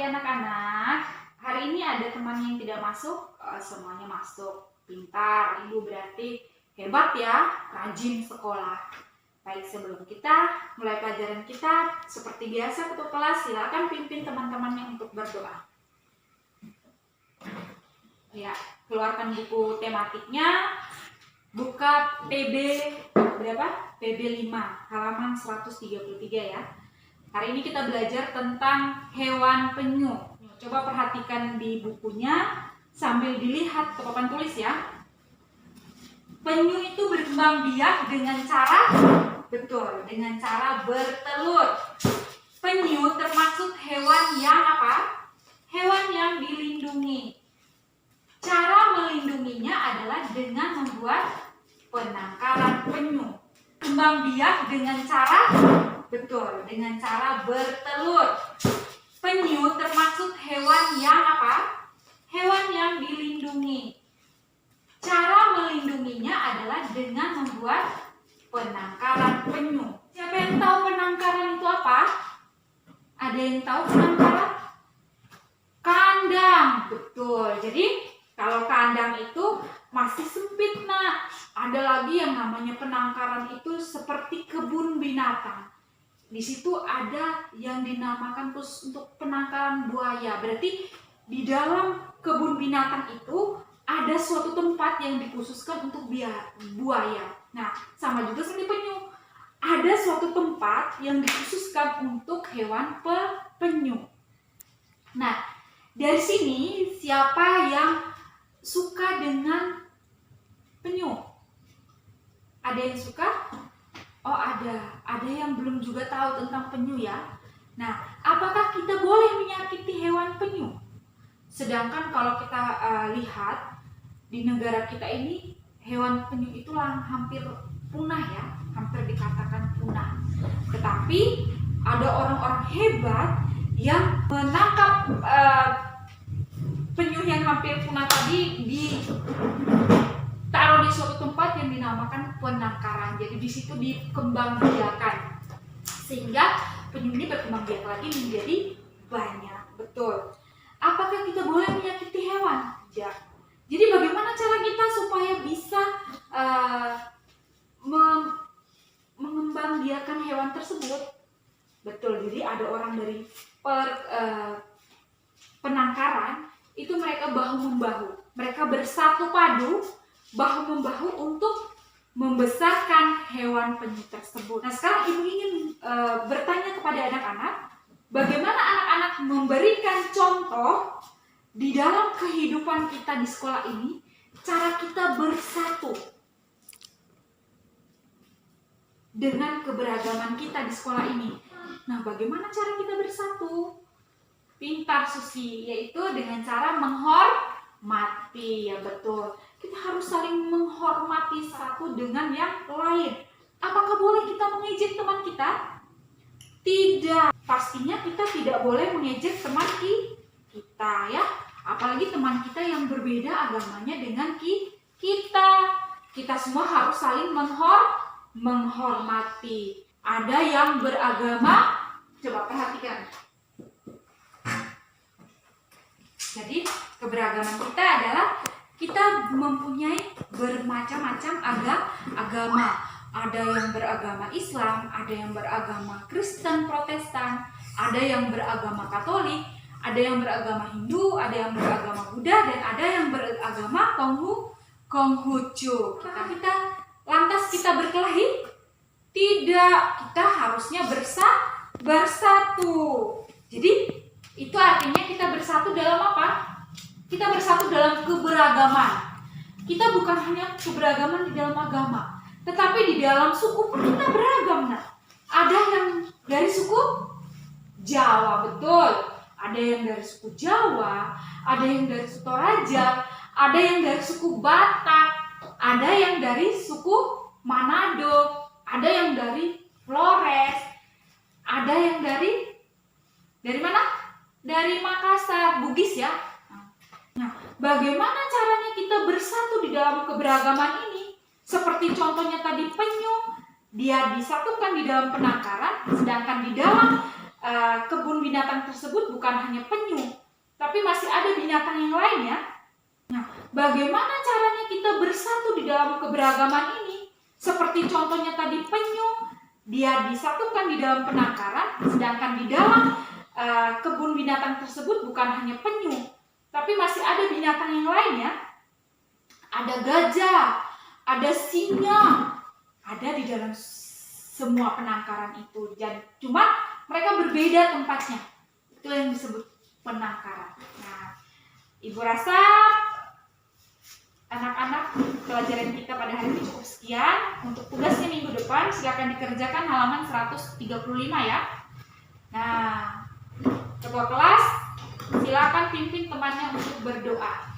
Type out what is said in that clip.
anak-anak. Hari ini ada teman yang tidak masuk, semuanya masuk. Pintar, Ibu berarti hebat ya, rajin sekolah. Baik, sebelum kita mulai pelajaran kita, seperti biasa ketua kelas, silakan pimpin teman-temannya untuk berdoa. Ya, keluarkan buku tematiknya, buka PB berapa? PB 5, halaman 133 ya. Hari ini kita belajar tentang hewan penyu. Coba perhatikan di bukunya sambil dilihat ke papan tulis ya. Penyu itu berkembang biak dengan cara dengan cara bertelur. Penyu termasuk hewan yang apa? Hewan yang dilindungi. Cara melindunginya adalah dengan membuat penangkaran penyu. Kembang biak dengan cara bertelur. Penyu termasuk hewan yang apa? Hewan yang dilindungi. Cara melindunginya adalah dengan membuat penangkaran penyu. Siapa yang tahu penangkaran itu apa? Ada yang tahu penangkaran? Kandang, betul. Jadi kalau kandang itu masih sempit, nak. Ada lagi yang namanya penangkaran itu seperti kebun binatang. Di situ ada yang dinamakan khusus untuk penangkaran buaya. Berarti di dalam kebun binatang itu ada suatu tempat yang dikhususkan untuk buaya. Nah, sama juga seperti penyu. Ada suatu tempat yang dikhususkan untuk hewan penyu. Nah, dari sini siapa yang suka dengan penyu? Ada yang suka? Oh, ada yang belum juga tahu tentang penyu ya. Nah, apakah kita boleh menyakiti hewan penyu? Sedangkan kalau kita lihat di negara kita ini, hewan penyu itu hampir punah ya, hampir dikatakan punah. Tetapi ada orang-orang hebat yang menangkap penyu yang hampir punah tadi, ditaruh di suatu tempat yang dinamakan penangkaran. Jadi di situ dikembangbiakan sehingga penyu ini berkembang biak lagi menjadi banyak. Betul. Apakah kita boleh menyakiti hewan? Ya. Jadi bagaimana cara kita supaya bisa mengembangbiakan hewan tersebut? Betul. Jadi ada orang dari penangkaran itu mereka bahu-membahu. Mereka bersatu padu bahu-membahu untuk membesarkan hewan penyu tersebut. Nah, sekarang Ibu ingin bertanya kepada anak-anak, bagaimana anak-anak memberikan contoh di dalam kehidupan kita di sekolah ini, cara kita bersatu dengan keberagaman kita di sekolah ini. Nah, bagaimana cara kita bersatu? Pintar Susi, yaitu dengan cara menghormati. Ya betul. Kita harus saling menghormati satu dengan yang lain. Apakah boleh kita mengejek teman kita? Tidak. Pastinya kita tidak boleh mengejek teman kita ya. Apalagi teman kita yang berbeda agamanya dengan kita. Kita semua harus saling menghormati. Ada yang beragama, coba perhatikan. Jadi keberagaman kita adalah kita mempunyai bermacam-macam agama. Ada yang beragama Islam, ada yang beragama Kristen, Protestan, ada yang beragama Katolik, ada yang beragama Hindu, ada yang beragama Buddha, dan ada yang beragama Konghucu. Lantas kita berkelahi? Tidak, kita harusnya bersatu. Jadi itu artinya kita bersatu dalam apa? Kita bersatu dalam keberagaman. Kita bukan hanya keberagaman di dalam agama, tetapi di dalam suku pun kita beragam. Nah, ada yang dari suku Jawa, betul. Ada yang dari suku Jawa, ada yang dari suku Toraja, ada yang dari suku Batak, ada yang dari suku Manado, ada yang dari Flores, ada yang dari mana? Dari Makassar, Bugis ya. Nah, bagaimana caranya kita bersatu di dalam keberagaman ini? Seperti contohnya tadi penyu, dia disatukan di dalam penangkaran, sedangkan di dalam kebun binatang tersebut bukan hanya penyu, tapi masih ada binatang yang lain ya. Nah, bagaimana caranya kita bersatu di dalam keberagaman ini? Seperti contohnya tadi penyu, dia disatukan di dalam penangkaran, sedangkan di dalam kebun binatang tersebut bukan hanya penyu, tapi masih ada binatang yang lain ya. Ada gajah, ada singa, ada di dalam semua penangkaran itu. Jadi cuma mereka berbeda tempatnya. Itu yang disebut penangkaran. Nah, Ibu rasa anak-anak pelajaran kita pada hari ini cukup sekian. Untuk tugasnya minggu depan silakan dikerjakan halaman 135 ya. Nah, ketua kelas silakan pimpin temannya untuk berdoa.